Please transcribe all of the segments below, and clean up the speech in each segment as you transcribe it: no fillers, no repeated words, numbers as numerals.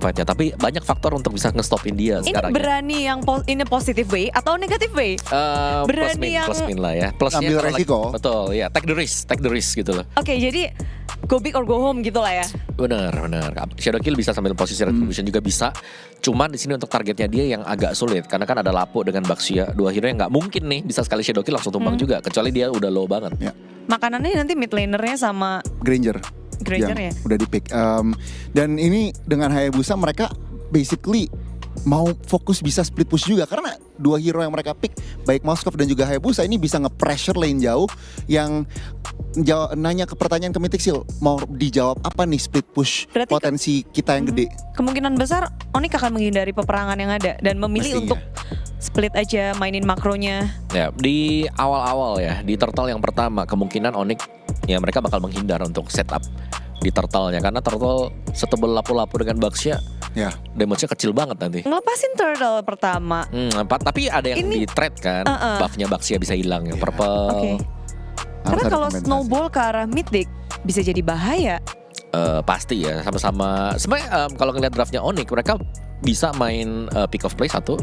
fightnya, tapi banyak faktor untuk bisa ngestopin dia Ini sekarang. berani yang in a positive way atau negative way? Berani yang plus min lah ya. Plusnya ambil kalau resiko. Betul ya, take the risk gitu loh. Oke, jadi go big or go home gitu lah ya. Bener. Shadow Kill bisa sambil posisi retribution juga bisa. Cuman di sini untuk targetnya dia yang agak sulit karena kan ada Lapo dengan Baxia, dua hero yang nggak mungkin nih bisa sekali Shadow Kill langsung tumbang juga, kecuali dia udah low banget. Ya. Makanannya nanti mid lanernya sama Granger ya. udah di pick. Dan ini dengan Hayabusa mereka basically mau fokus bisa split push juga karena dua hero yang mereka pick baik Moskov dan juga Hayabusa ini bisa nge-pressure lane jauh yang nanya ke pertanyaan ke Mythic Seal mau dijawab apa nih split push Berarti potensi kita yang gede. Kemungkinan besar Onyx akan menghindari peperangan yang ada dan memilih Mestinya. untuk split aja mainin makronya. Ya, di awal-awal ya, di turtle yang pertama kemungkinan Onyx ya mereka bakal menghindar untuk setup di turtle-nya karena turtle setebal Lapo-Lapo dengan Baxia Ya. damage-nya kecil banget nanti. Ngelepasin turtle pertama. Tapi ada yang Ini- di trade kan, buff-nya Baxia bisa hilang yang purple. Oke. Karena ada kalau kompensasi. snowball ke arah mythic bisa jadi bahaya. Pasti ya, sama-sama. Sebenarnya kalau ngeliat draftnya Onyx, mereka bisa main pick of play satu,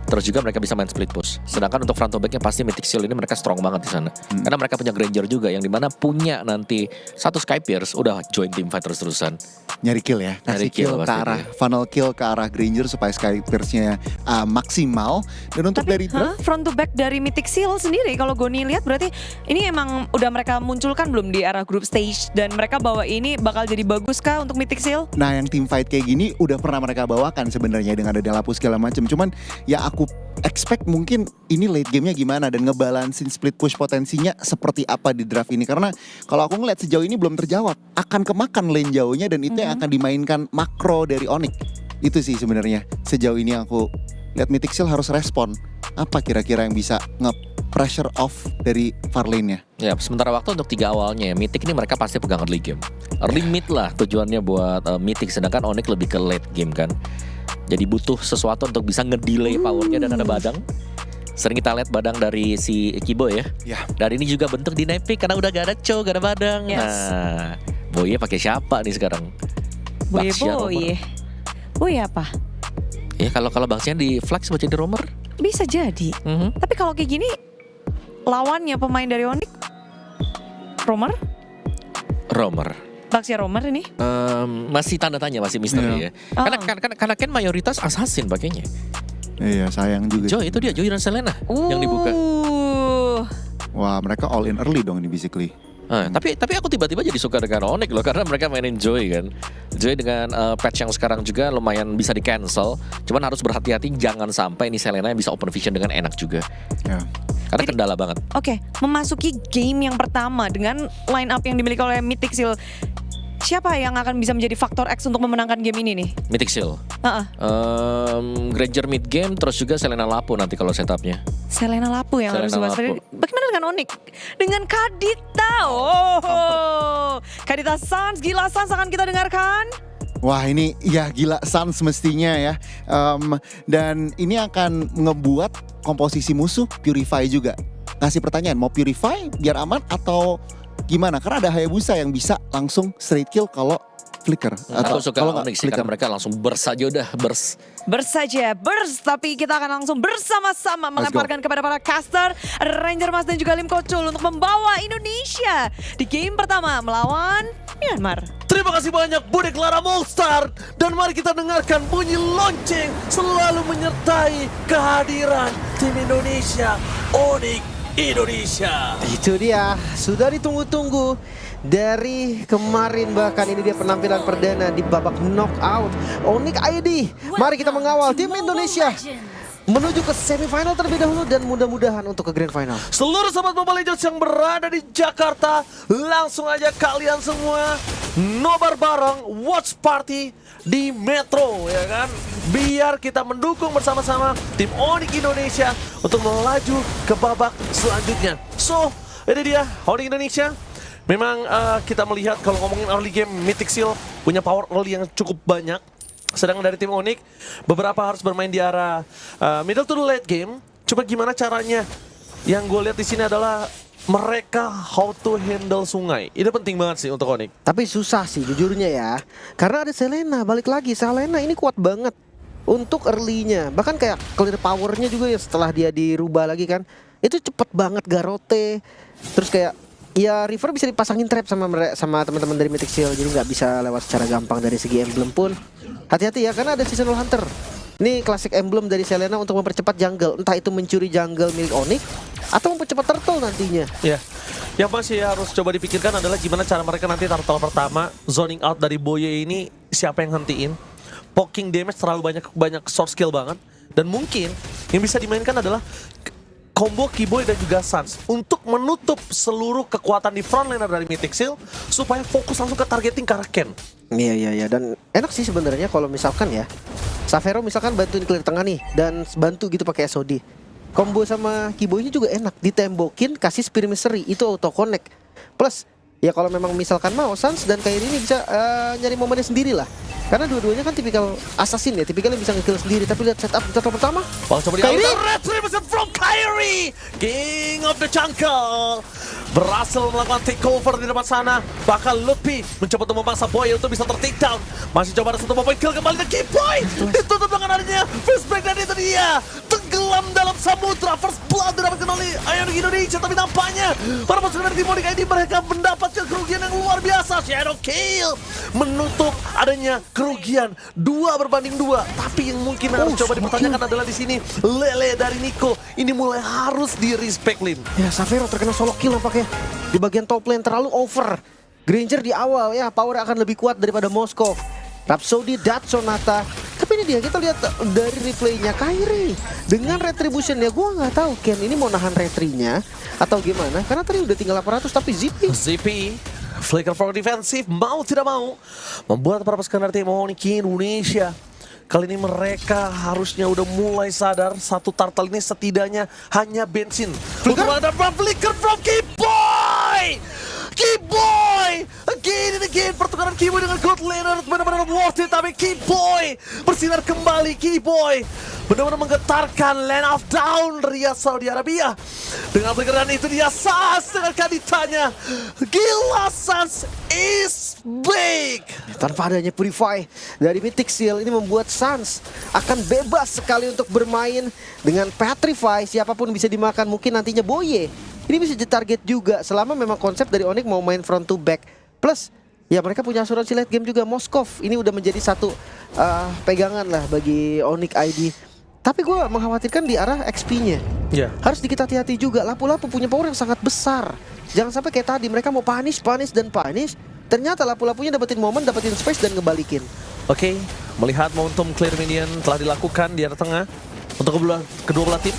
terus juga mereka bisa main split push. Sedangkan untuk front to backnya pasti Mythic Seal ini mereka strong banget di sana. Karena mereka punya Granger juga yang dimana punya nanti satu Sky Pierce udah join team fight terus-terusan. Nyari kill ya, Nyari kasih kill kill ke pasti arah dia. funnel kill ke arah Granger supaya Sky Pierce-nya maksimal. Dan untuk dari draft Front to back dari Mythic Seal sendiri kalau Goni lihat berarti ini emang udah mereka munculkan belum di arah group stage dan mereka bawa ini bakal jadi bagus kah untuk Mythic Seal? nah yang team fight kayak gini udah pernah mereka bawakan sebenarnya dengan ada Lapus segala macam. Cuman ya aku expect mungkin ini late game-nya gimana dan ngebalansin split push potensinya seperti apa di draft ini. Karena kalau aku ngeliat sejauh ini belum terjawab. Akan kemakan lane jauhnya dan itu yang akan dimainkan makro dari Onyx. Itu sih sebenarnya sejauh ini aku lihat Mythic Seal harus respon. Apa kira-kira yang bisa nge-pressure off dari far lane-nya? Ya, sementara waktu untuk 3 awalnya Mythic ini mereka pasti pegang early game. Early mid lah tujuannya buat Mythic, sedangkan Onyx lebih ke late game kan. Jadi butuh sesuatu untuk bisa ngedelay powernya dan ada badang. Sering kita lihat badang dari si Kibo ya. Ya. Dan ini juga bentuk di Epic karena udah gak ada Cho, gak ada badang. Yes. Nah, Boye pakai siapa nih sekarang? Baxia Boy. Boy apa? Ya kalau Baxia di flex buat jadi roamer. Bisa jadi. Tapi kalau kayak gini lawannya pemain dari Onyx Romer? Baxia Romer ini? Masih tanda tanya, masih misteri ya. Oh. Karena kan mayoritas assassin pakainya. Iya sayang juga. Joy itu dia, Joy dan Selena yang dibuka. Wah mereka all in early dong ini basically. Tapi aku tiba-tiba jadi suka dengan Onyx loh karena mereka mainin Joy kan. Joy dengan patch yang sekarang juga lumayan bisa di cancel. Cuman harus berhati-hati jangan sampai ini Selena yang bisa open vision dengan enak juga. Ya. Karena kendala banget. Oke, memasuki game yang pertama dengan line up yang dimiliki oleh Mythic Seal. Siapa yang akan bisa menjadi faktor X untuk memenangkan game ini nih? Mythic Seal. Heeh. Granger mid game terus juga Selena Lapo nanti kalau setupnya. Selena Lapo yang harus Selena diwaspadai. Lapo. Bagaimana dengan Onyx? Dengan Kadita. Oh, Kadita Sans, gila Sans akan kita dengarkan. Wah ini ya gila Sans mestinya ya. Dan ini akan ngebuat komposisi musuh Purify juga. Kasih pertanyaan mau Purify biar aman atau gimana? Karena ada Hayabusa yang bisa langsung straight kill kalau flicker. Aku suka kalau nggak Onyx sih karena mereka langsung burst aja udah burst. Tapi kita akan langsung bersama-sama melemparkan kepada para caster Ranger Mas dan juga Lim Kocul untuk membawa Indonesia di game pertama melawan Myanmar. Terima kasih banyak Bude Clara Molstar. Dan mari kita dengarkan bunyi lonceng selalu menyertai kehadiran tim Indonesia, Onyx Indonesia. Itu dia, sudah ditunggu-tunggu dari kemarin, bahkan ini dia penampilan perdana di babak knockout Onyx ID. Mari kita mengawal tim Indonesia menuju ke semifinal terlebih dahulu dan mudah-mudahan untuk ke grand final. Seluruh sahabat Mobile Legends yang berada di Jakarta, langsung aja kalian semua nobar bareng watch party di Metro ya kan. Biar kita mendukung bersama-sama tim Onyx Indonesia untuk melaju ke babak selanjutnya. So, ini dia Onyx Indonesia. Memang kita melihat kalau ngomongin early game, Mythic Seal punya power early yang cukup banyak. Sedangkan dari tim Onyx, beberapa harus bermain di arah middle to late game. Coba gimana caranya? Yang gue lihat di sini adalah mereka how to handle sungai. Itu penting banget sih untuk Onyx. Tapi susah sih jujurnya ya. Karena ada Selena, balik lagi. Selena ini kuat banget untuk early-nya. Bahkan kayak clear power-nya juga ya setelah dia dirubah lagi kan. Itu cepet banget Garote. Terus kayak ya River bisa dipasangin trap sama teman-teman dari Mythic Seal. Jadi nggak bisa lewat secara gampang dari segi emblem pun. Hati-hati ya karena ada Seasonal Hunter. Ini klasik emblem dari Selena untuk mempercepat jungle. Entah itu mencuri jungle milik Onyx atau mempercepat turtle nantinya. Ya, yang masih harus coba dipikirkan adalah gimana cara mereka nanti turtle pertama zoning out dari Boye ini siapa yang hentiin. Poking damage terlalu banyak short skill banget. Dan mungkin yang bisa dimainkan adalah combo Keyboy dan juga Sans untuk menutup seluruh kekuatan di frontlaner dari Mythic Seal supaya fokus langsung ke targeting ke arah Ken. Iya dan enak sih sebenarnya kalau misalkan ya Xavero misalkan bantuin clear tengah nih dan bantu gitu pakai SOD. Combo sama Keyboy ini juga enak, ditembokin kasih Spear Mystery itu auto connect. Plus ya kalau memang misalkan mau Sans dan Kairi ini bisa nyari momennya sendiri lah. Karena dua-duanya kan tipikal assassin ya, tipikalnya bisa nge-kill sendiri. Tapi lihat setup di turtle pertama. Coba Kairi retribution from Kairi, King of the Jungle, berhasil melakukan takeover di depan sana. Bahkan Lupi mencoba untuk memaksa Boy untuk bisa ter-take down. Masih coba ada satu point kill kembali dari Keyboy. Ditutup dengan adanya first break dan itu dia tenggelam dalam samudra. First blood didapatkan oleh Ionic Indonesia. Tapi nampaknya para pasukan dari tim Onyx ID mereka mendapatkan kerugian yang luar biasa. Shadow Kill menutup adanya kerugian 2-2. Tapi yang mungkin harus coba dipertanyakan adalah di sini Lele dari Nico ini mulai harus di respect Lim. ya Xavero terkena solo kill nampaknya. Di bagian top lane terlalu over. Granger di awal ya power akan lebih kuat daripada Moskov. Rhapsody, Dart, Sonata. Tapi ini dia kita lihat dari replaynya Kairi dengan retribution ya gue nggak tahu Ken ini mau nahan retrinya atau gimana karena tadi udah tinggal 800 tapi Zippy flicker for defensive mau tidak mau membuat para pasukan dari tim Onyx Indonesia. Kali ini mereka harusnya udah mulai sadar satu turtle ini setidaknya hanya bensin. Untuk ada flicker from Keyboy. Keyboy again and again, pertukaran Keyboy dengan God Laner benar-benar worth it. Tapi Keyboy bersinar kembali. Keyboy benar-benar menggetarkan Land of Down Riyadh Saudi Arabia dengan flickeran itu dia Sans dengan kaditanya. Gila, Sans is big. tanpa adanya Purify dari Mythic Seal ini membuat Sans akan bebas sekali untuk bermain dengan Petrify. Siapapun bisa dimakan, mungkin nantinya Boye ini bisa ditarget juga selama memang konsep dari Onyx mau main front to back. Plus ya mereka punya asuransi late game juga. Moskov ini udah menjadi satu pegangan lah bagi Onyx ID. Tapi gue mengkhawatirkan di arah XP-nya. Harus dikit hati-hati juga. Lapu-lapu punya power yang sangat besar. Jangan sampai kayak tadi mereka mau punish. Ternyata lapu-lapunya dapetin momen, dapetin space dan ngebalikin. Oke, melihat momentum clear minion telah dilakukan di arah tengah untuk kedua belah tim.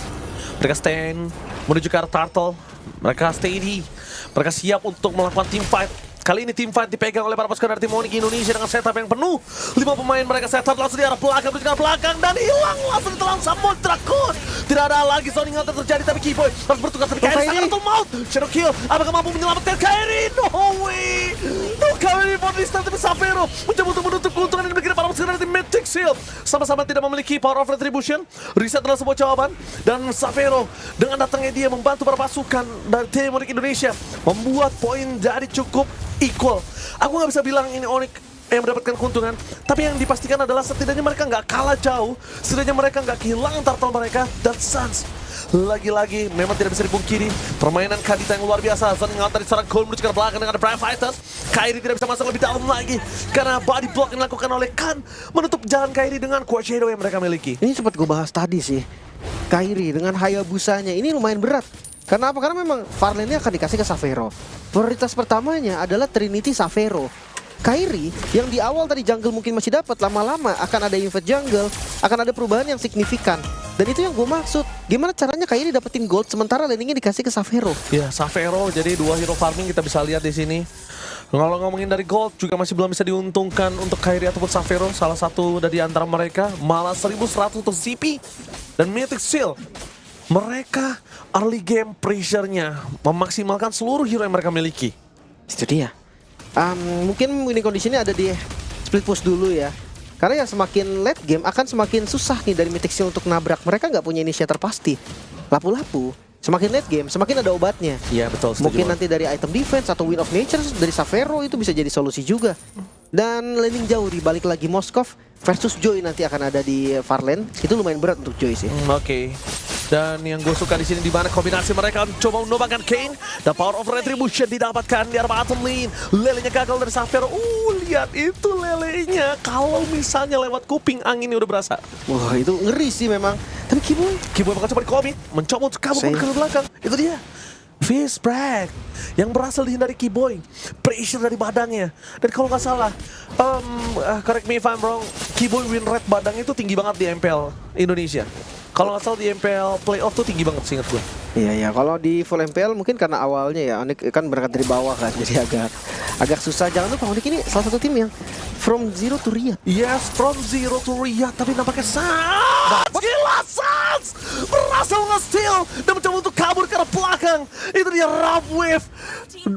Mereka stand menuju ke arah turtle. Mereka steady. Mereka siap untuk melakukan team fight. Kali ini tim fight dipegang oleh para pasukan dari tim Onyx Indonesia dengan setup yang penuh. 5 pemain mereka setup langsung di arah belakang, menuju ke arah belakang dan hilang langsung ditelan Samudra Kun. Tidak ada lagi zoning yang terjadi tapi Keyboy harus bertukar tapi Kairi sangat maut. Shadow Kill, apakah mampu menyelamatkan Kairi? No way. No Kairi for this time, tapi Xavero mencoba untuk menutup keuntungan yang dimiliki para pasukan dari tim Mythic Seal. Sama-sama tidak memiliki power of retribution. Reset adalah sebuah jawaban dan Xavero dengan datangnya dia membantu para pasukan dari tim Onyx Indonesia membuat poin jadi cukup equal. Aku nggak bisa bilang ini Onyx yang mendapatkan keuntungan, tapi yang dipastikan adalah setidaknya mereka nggak kalah jauh, setidaknya mereka nggak kehilangan turtle mereka. Dan Sans lagi-lagi memang tidak bisa dipungkiri permainan Kadita yang luar biasa. Zoning out dari seorang Cole menuju ke belakang dengan ada Prime Fighters. Kairi tidak bisa masuk lebih dalam lagi karena body block yang dilakukan oleh Khan menutup jalan Kairi dengan Quad Shadow yang mereka miliki. Ini sempat gue bahas tadi sih. Kairi dengan Hayabusanya ini lumayan berat. Karena apa? Karena memang Farlane-nya akan dikasih ke Xavero. Prioritas pertamanya adalah Trinity Xavero. Kairi yang di awal tadi jungle mungkin masih dapat, lama-lama akan ada invade jungle, akan ada perubahan yang signifikan. Dan itu yang gue maksud. Gimana caranya Kairi dapetin gold sementara laningnya dikasih ke Xavero? Ya, Xavero jadi 2 hero farming kita bisa lihat di sini. Kalau ngomongin dari gold juga masih belum bisa diuntungkan untuk Kairi ataupun Xavero. Salah satu dari antara mereka malah 1100 untuk ZP dan Mythic Seal. Mereka early game pressure-nya memaksimalkan seluruh hero yang mereka miliki. Itu dia. Mungkin winning condition-nya ada di split push dulu ya. Karena ya semakin late game akan semakin susah nih dari Mythic Seal untuk nabrak. Mereka nggak punya initiator pasti. Lapu-lapu semakin late game, semakin ada obatnya. Iya betul. setuju Mungkin banget. nanti dari item defense atau Win of Nature dari Xavero itu bisa jadi solusi juga. Dan laning jauh dibalik lagi Moskov versus Joy nanti akan ada di Farland. Itu lumayan berat untuk Joy sih. Oke. Dan yang gue suka di sini di mana kombinasi mereka coba menumbangkan Kane. The power of retribution didapatkan di arah bottom lane. Lelenya gagal dari Xavero. Lihat itu lelenya. Kalau misalnya lewat kuping anginnya udah berasa. Wah, itu ngeri sih memang. Tapi Kiboy Kiboy bakal coba di-commit, mencoba untuk kabur Safe. ke belakang. Itu dia. Fist break yang berhasil dihindari Kiboy. Pressure dari badannya. Dan kalau nggak salah, correct me if I'm wrong, Kiboy win rate badang itu tinggi banget di MPL Indonesia. Kalau nggak salah di MPL playoff tuh tinggi banget, seingat gue. Iya, kalau di full MPL mungkin karena awalnya ya Onyx kan berangkat dari bawah kan, jadi agak susah. Jangan lupa Onyx ini salah satu tim yang from zero to Riyadh. Yes, from zero to Riyadh, tapi nampaknya Sans gila, Sans berhasil nge-steal dan mencoba untuk kabur ke arah belakang. Itu dia Rough Wave,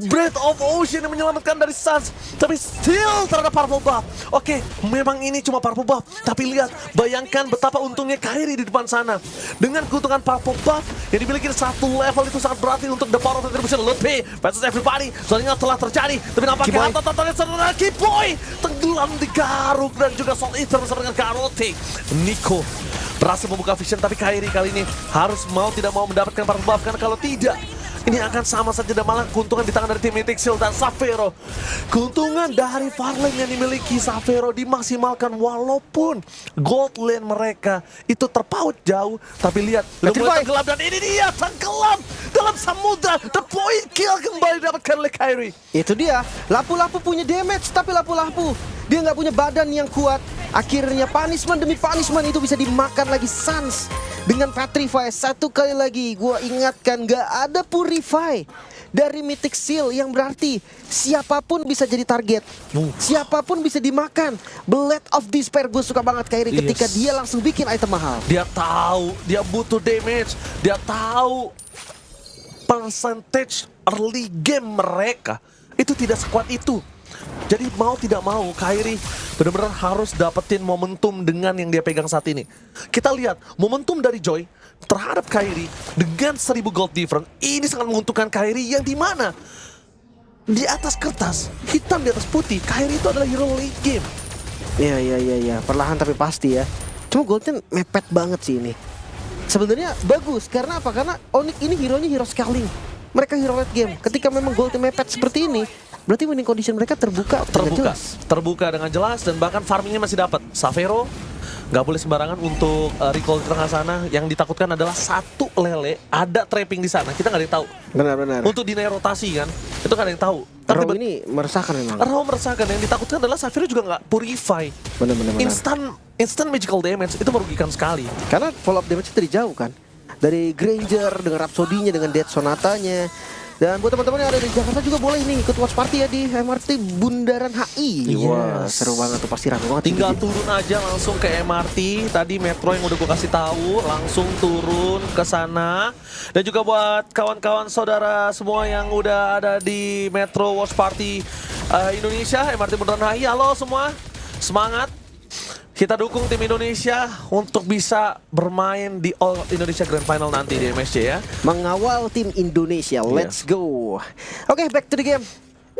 Breath of Ocean yang menyelamatkan dari Sans, tapi still terhadap Purple Buff. Oke, memang ini cuma Purple Buff, tapi lihat, bayangkan betapa untungnya Kairi di depan sana. Dengan keuntungan Purple Buff yang dimiliki satu level itu sangat berarti untuk the power of retribution. Lebih versus everybody, soalnya telah terjadi, tapi nampaknya harta Kiboy tenggelam di Garuk dan juga Soul Eater bersama dengan Karote. Nico berhasil membuka vision, tapi Kairi kali ini harus mau tidak mau mendapatkan Purple Buff, karena kalau tidak ini akan sama saja dan malah keuntungan di tangan dari tim Mythic Seal dan Xavero. Keuntungan dari Farlane yang dimiliki Xavero dimaksimalkan walaupun gold lane mereka itu terpaut jauh. Tapi lihat, udah mulai tenggelam dan ini dia tenggelam dalam samudra. The point kill kembali didapatkan oleh Kairi. Itu dia, Lapu-Lapu punya damage, tapi Lapu-Lapu dia nggak punya badan yang kuat. Akhirnya punishment demi punishment itu bisa dimakan lagi Sans dengan Petrify. Satu kali lagi gua ingatkan, nggak ada Purify dari Mythic Seal, yang berarti siapapun bisa jadi target, siapapun bisa dimakan. Blade of Despair, gue suka banget Kairi ketika dia langsung bikin item mahal. Dia tahu dia butuh damage, dia tahu percentage early game mereka itu tidak sekuat itu. Jadi mau tidak mau Kairi benar-benar harus dapetin momentum dengan yang dia pegang saat ini. Kita lihat momentum dari Joy terhadap Kairi dengan 1000 gold difference. Ini sangat menguntungkan Kairi, yang dimana di atas kertas, hitam di atas putih, Kairi itu adalah hero late game. Iya, perlahan tapi pasti ya. Cuma goldnya mepet banget sih ini. Sebenarnya bagus, karena apa? Karena Onyx ini hero-nya hero scaling. Mereka hero late game. Ketika memang goldnya mepet seperti ini, berarti winning condition mereka terbuka dengan jelas, dan bahkan farmingnya masih dapat. Xavero nggak boleh sembarangan untuk recall di tengah sana. Yang ditakutkan adalah satu lele ada trapping di sana, kita nggak ada yang tahu. Benar. Untuk dinaik rotasi kan, itu nggak ada yang tahu. Raw ini meresahkan memang. Raw meresahkan. Yang ditakutkan adalah Xavero juga nggak purify. Benar. Instant magical damage itu merugikan sekali. Karena follow up damage dari jauh kan. Dari Granger dengan Rhapsody-nya, dengan Death Sonata-nya. Dan buat teman-teman yang ada di Jakarta juga boleh nih ikut watch party ya di MRT Bundaran HI. Wah, seru banget tuh, pasti rame banget. Tinggal turun aja langsung ke MRT. Tadi Metro yang udah gue kasih tahu, langsung turun ke sana. Dan juga buat kawan-kawan saudara semua yang udah ada di Metro Watch Party Indonesia, MRT Bundaran HI. Halo semua, semangat. Kita dukung tim Indonesia untuk bisa bermain di All Indonesia Grand Final nanti di MSC ya. Mengawal tim Indonesia, let's go. Oke, back to the game.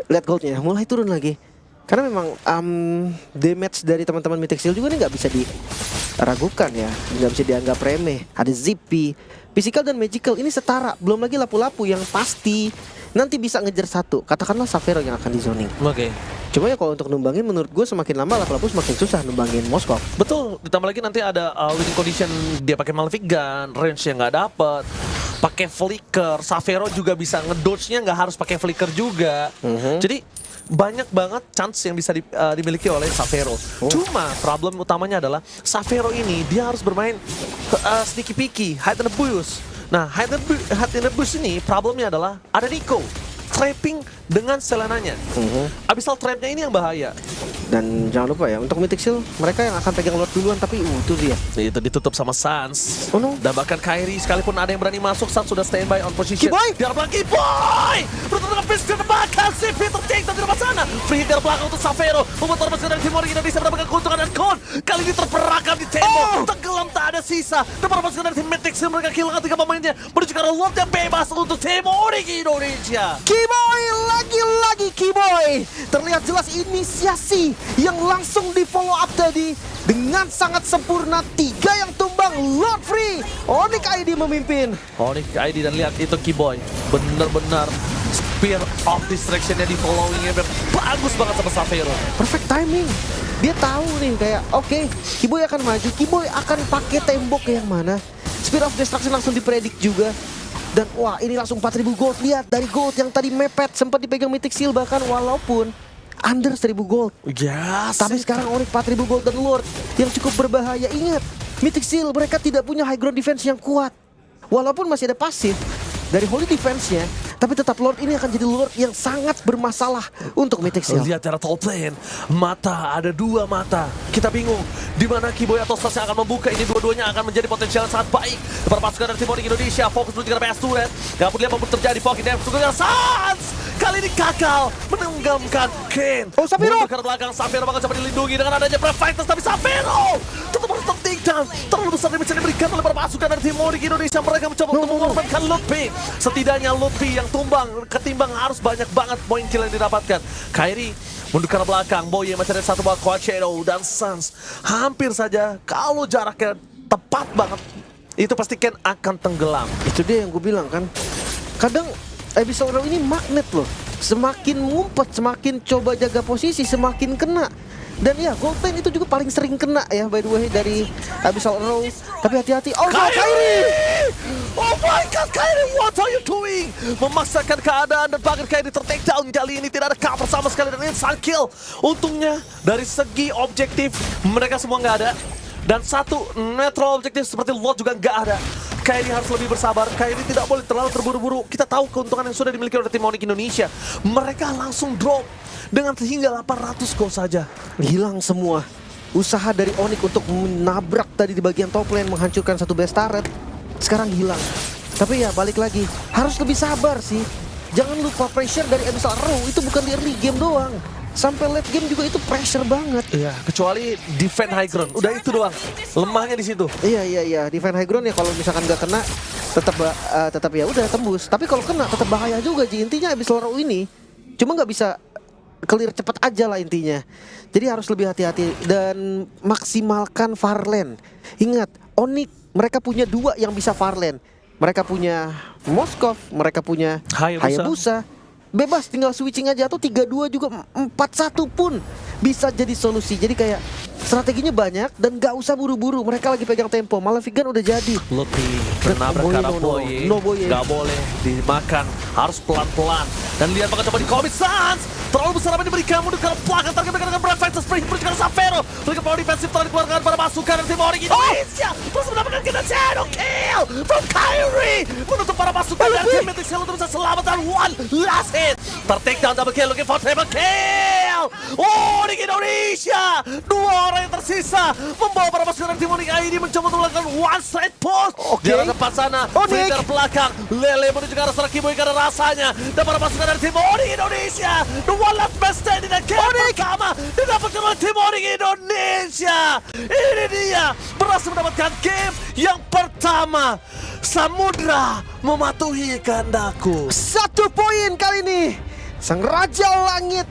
Lihat goldnya, mulai turun lagi. Karena memang damage dari teman-teman Mythic Seal juga nih nggak bisa diragukan ya. Nggak bisa dianggap remeh. Ada Zippy, Physical dan Magical ini setara. Belum lagi Lapu-Lapu yang pasti nanti bisa ngejar satu. Katakanlah Xavero yang akan di zoning. Oke. Cuma ya kalau untuk numbangin menurut gue semakin lama Lapu-Lapu semakin susah numbangin Moskov. Betul, ditambah lagi nanti ada winning condition, dia pakai Malefic Gun, range yang nggak dapet, pakai flicker, Xavero juga bisa ngedodge-nya nggak harus pakai flicker juga. Jadi banyak banget chance yang bisa dimiliki oleh Xavero. Cuma problem utamanya adalah Xavero ini dia harus bermain sneaky peeky, hide in the bush. Nah, hide in the bush ini problemnya adalah ada Nico trapping dengan Selenanya. Abyssal trapnya ini yang bahaya. Dan jangan lupa ya, untuk Mythic Seal mereka yang akan pegang Lord duluan, tapi itu dia. Itu ditutup sama Sans. Oh no. Dan bahkan Kairi sekalipun ada yang berani masuk, Sans sudah standby on position. Kiboy! Di arah belakang Kiboy! Bertemu dengan Fisk di belakang, si Peter Take dari depan sana. Free hit dari belakang untuk Xavero. Membuat Tormes dari Timor Indonesia mendapatkan keuntungan dan Kon. Kali ini terperangkap di tembok. Tenggelam tak ada ada sisa. Dan para pasukan dari tim Mythic Seal mereka kehilangan 3 pemainnya. Menuju ke arah lot yang bebas untuk tim Onyx Indonesia. Kiboy, lagi-lagi Kiboy. Terlihat jelas inisiasi yang langsung di follow up tadi. Dengan sangat sempurna, 3 yang tumbang, Lord Free. Onyx ID memimpin. Onyx ID dan lihat itu Kiboy. Benar-benar Spear of Distraction-nya di following-nya bagus banget sama Savero. Perfect timing. Dia tahu nih kayak oke, Kiboy akan maju, Kiboy akan pakai tembok yang mana. Spear of Destruction langsung dipredik juga. Dan wah, ini langsung 4000 gold. Lihat dari gold yang tadi mepet sempat dipegang Mythic Seal bahkan walaupun under 1000 gold. Yes. Tapi sekarang Onyx 4000 gold dan Lord yang cukup berbahaya. Ingat, Mythic Seal mereka tidak punya high ground defense yang kuat. Walaupun masih ada pasif dari Holy Defense-nya, tapi tetap Lord ini akan jadi Lord yang sangat bermasalah untuk Mythic Seal. Lihat cara top lane, mata ada 2 mata. Kita bingung di mana Kiboy atau Stas yang akan membuka. Ini dua-duanya akan menjadi potensial yang sangat baik para pasukan dari tim Onyx Indonesia. Fokus menuju ke PS Turret. Gak peduli apapun terjadi, Pocket Dam dengan Sans. Kali ini Kakal menenggamkan Kane. Oh, Savero! Mundur ke belakang, Savero bakal coba dilindungi dengan adanya Brave Fighters, tapi Savero tetap harus tertik down. Terlalu besar damage yang diberikan oleh para pasukan dari tim Onyx Indonesia. Mereka mencoba untuk mengorbankan Lutfi. Setidaknya Lutfi yang tumbang ketimbang harus banyak banget poin kill yang didapatkan. Kairi mundur ke belakang, Boye masih ada 1 buat Quachero dan Sans. Hampir saja kalau jaraknya tepat banget, itu pasti Ken akan tenggelam. Itu dia yang gue bilang kan. Kadang Abyssal Arrow ini magnet loh. Semakin ngumpet, semakin coba jaga posisi, semakin kena. Dan ya, Gold Lane itu juga paling sering kena ya by the way dari Abyssal Arrow. Tapi hati-hati. Oh no, Kairi! Oh my god, Kairi, what are you doing? Memaksakan keadaan dan bahkan Kairi ter-take down. Kali ini tidak ada cover sama sekali dan instant kill. Untungnya dari segi objektif mereka semua nggak ada. Dan satu netral objektif seperti Lord juga nggak ada. Kairi harus lebih bersabar. Kairi tidak boleh terlalu terburu-buru. Kita tahu keuntungan yang sudah dimiliki oleh tim Onyx Indonesia. Mereka langsung drop dengan hingga 800 goal saja. Hilang semua. Usaha dari Onyx untuk menabrak tadi di bagian top lane, menghancurkan satu base turret, sekarang hilang. Tapi ya balik lagi, harus lebih sabar sih. Jangan lupa pressure dari Abyssal Arrow itu bukan di early game doang. Sampai late game juga itu pressure banget. Iya, kecuali defend high ground. Udah itu doang. Lemahnya di situ. Iya. Defend high ground ya kalau misalkan nggak kena tetap ya udah tembus. Tapi kalau kena tetap bahaya juga. Ji. Intinya Abyssal Arrow ini cuma nggak bisa clear cepat aja lah intinya. Jadi harus lebih hati-hati dan maksimalkan Farlane. Ingat, Onyx mereka punya 2 yang bisa Farlane. Mereka punya Moskov, mereka punya Hayabusa. Bebas tinggal switching aja atau 3-2 juga 4-1 pun bisa jadi solusi. Jadi kayak strateginya banyak dan gak usah buru-buru. Mereka lagi pegang tempo. Malefican udah jadi. Lutfi menabrak karena Boye. Boye. Gak boleh dimakan. Harus pelan-pelan. Dan lihat bakal coba di commit Sans. Terlalu besar apa yang diberikan. Mundur ke belakang. Target dengan Brave Fighters. Spring berjalan Savero. Berikan power defensif telah dikeluarkan pada pasukan dari tim Onyx Indonesia. Terus mendapatkan kita shadow kill from Kairi. Menutup para pasukan dari tim Mythic Seal untuk bisa selamatkan one last hit. Ter-take down double kill. Looking for triple kill. Onyx Indonesia. 2 orang yang tersisa membawa para pasukan dari tim Onyx ID mencoba untuk melakukan one straight push. Di arah depan sana, Flicker belakang, Lele menuju ke arah seorang Kiboy karena rasanya. Dan para pasukan dari tim Onyx Indonesia, the one last best stand di game pertama didapatkan oleh tim Onyx Indonesia. Ini dia berhasil mendapatkan game yang pertama. Samudra mematuhi kehendakku. 1 poin kali ini. Sang Raja Langit